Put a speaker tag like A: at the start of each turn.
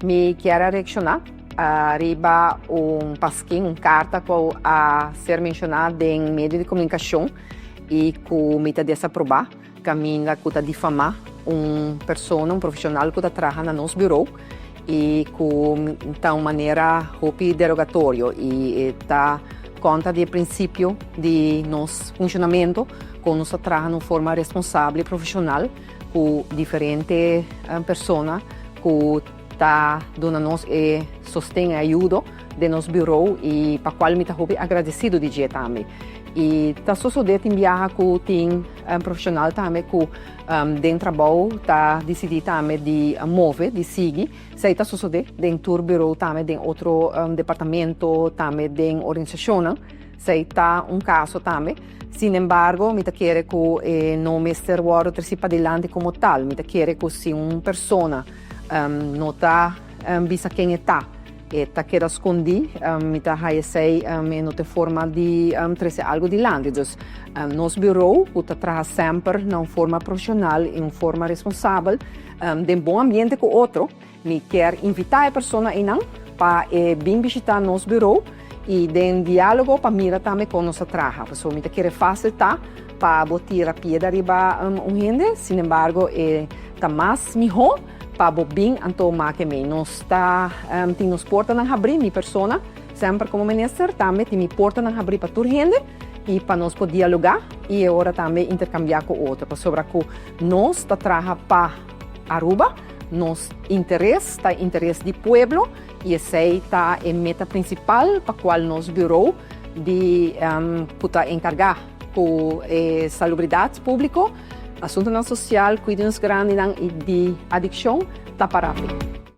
A: Me quero reaccionar arriba pasquim, carta que a ser mencionada em meio de comunicação e que me está desaprovar, caminha que está difamar pessoa, profissional que está trabalhando no nosso bureau e que está de maneira derogatória e está conta do princípio de nosso funcionamento, com nosso trabalho de forma responsável e profissional com diferentes pessoas que está dando-nos sostém e ajuda de nosso bureau e para qual me está agradecido de dia também. E está sucedendo em viagem que tem profissional também que dentro do trabalho está decidido também de mover, de seguir. Se está sucedendo dentro do bureau também, dentro outro departamento, também dentro organização, se está caso também. Sin embargo, me quero que não me esteja para adelante como tal. Me quero que se pessoa não está vista quem está quer esconder, me está sei não tem forma de trazer algo de lá. Então, nosso bureau está trabalhando sempre de forma profissional, em forma responsável, de bom ambiente com o outro. Me quer invitar a pessoa para vir visitar nosso bureau e de diálogo para mirar também com nosso trabalho. Pessoa me quer facilitar para botar a piedra arriba gente. Sin embargo, está mais melhor para bem então que me nos está nos porta na abrir minha pessoa sempre como ministro também me porta na abrir para toda gente e para nós poder dialogar e agora também intercambiar com outro sobre que nós está trabalhando para Aruba nos interesse do povo e esse está a meta principal para qual nosso bureau de encargar com salubridade pública, assunto social, cuidados grandes e de adicção, está parado.